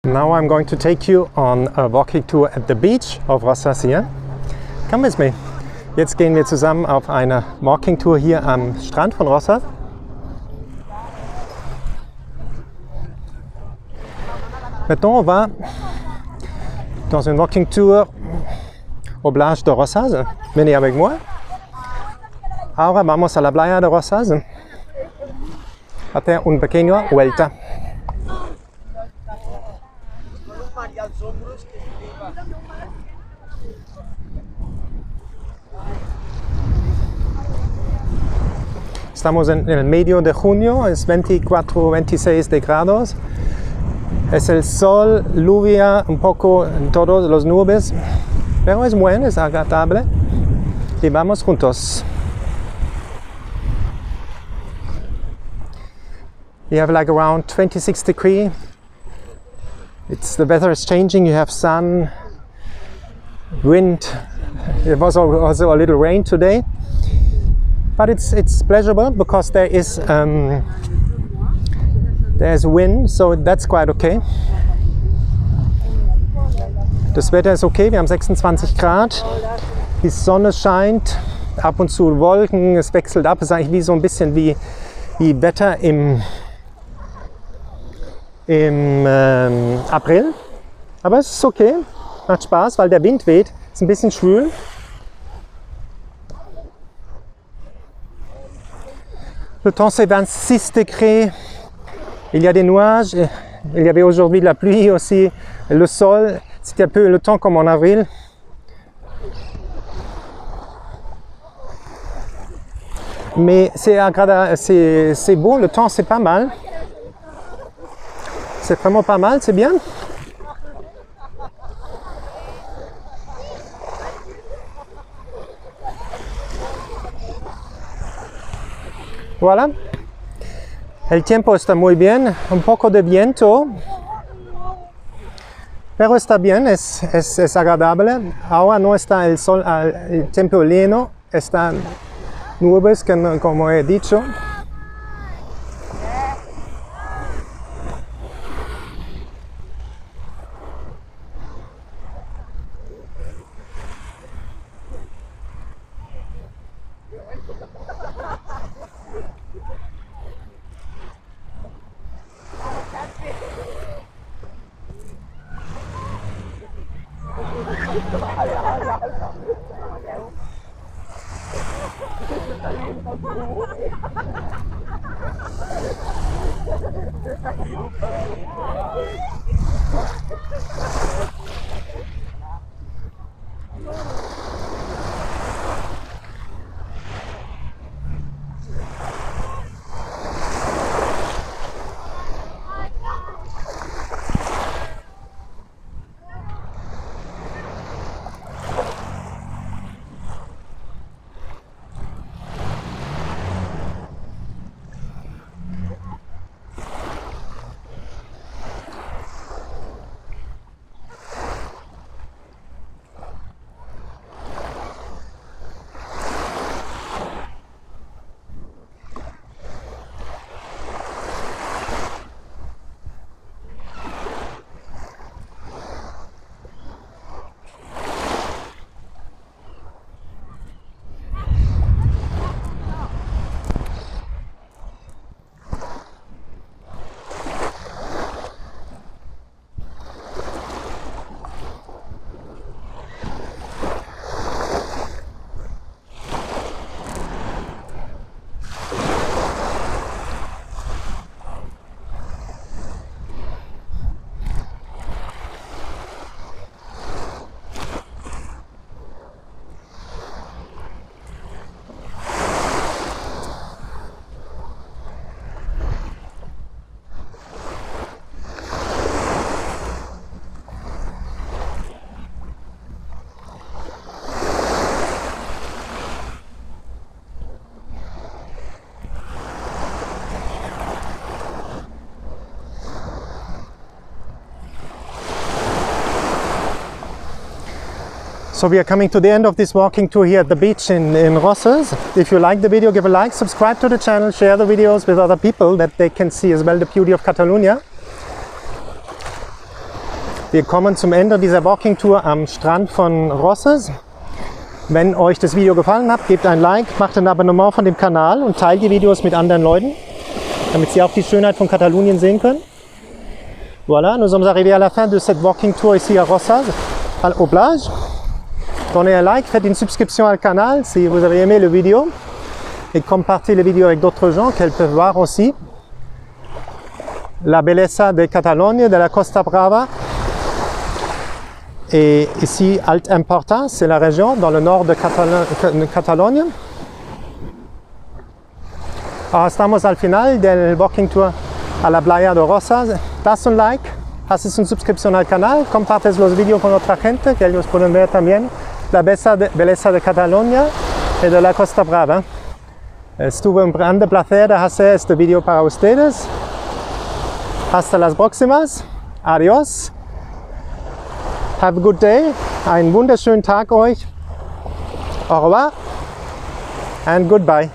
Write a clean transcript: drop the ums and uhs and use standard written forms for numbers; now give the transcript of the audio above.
Now I'm going to take you on a walking tour at the beach of Rosas here. Come with me. Jetzt gehen wir zusammen auf eine Walking Tour hier am Strand von Rosas. Maintenant, on va dans une walking tour au plage de Rosas. Venez avec moi. Ahora vamos a la playa de Rosas. Hacer un pequeño vuelta. Estamos en el medio de junio, es 24, 26 de grados. Es el sol, lluvia un poco en todas las nubes, pero es bueno, es agradable. Y vamos juntos. You have like around 26 degrees. The weather is changing, you have sun, wind. It was also a little rain today. But it's pleasurable because there's wind, so that's quite okay. Das Wetter ist okay, wir haben 26 Grad, die Sonne scheint, ab und zu Wolken, es wechselt ab, es ist eigentlich wie so ein bisschen wie Wetter im April. Aber es ist okay, macht Spaß, weil der Wind weht, ist ein bisschen schwül. Le temps c'est 26 degrés, il y a des nuages, il y avait aujourd'hui de la pluie aussi, le sol, c'était un peu le temps comme en avril. Mais c'est agréable, c'est beau, le temps c'est pas mal. C'est vraiment pas mal, c'est bien. Voilà, el tiempo está muy bien, un poco de viento, pero está bien, es agradable. Ahora no está el sol, el tiempo lleno, están nubes, como he dicho. So we are coming to the end of this walking tour here at the beach in Rosas. If you like the video, give a like, subscribe to the channel, share the videos with other people that they can see as well the beauty of Catalonia. Wir kommen zum Ende dieser Walking Tour am Strand von Rosses. Wenn euch das Video gefallen hat, gebt ein Like, macht ein Abonnement von dem Kanal und teilt die Videos mit anderen Leuten, damit sie auch die Schönheit von Katalonien sehen können. Voilà, nous sommes arrivés à la fin de cette walking tour ici à Rosses, aux plages. Donnez un like, faites une subscription au canal si vous avez aimé la vidéo et compartez la vidéo avec d'autres gens qu'elles peuvent voir aussi. La belleza de Catalogne, de la Costa Brava. Et ici, Alt Emporta, c'est la région dans le nord de Catalogne. Ahora estamos al final del walking tour a la Playa de Rosas. Das un like, haces una suscripción al canal, compartes los vídeos con otra gente que ellos pueden ver también la belleza de Cataluña y de la Costa Brava. Estuvo un grande placer de hacer este vídeo para ustedes. Hasta las próximas. Adiós. Have a good day. Einen wunderschönen Tag euch. Au revoir and goodbye.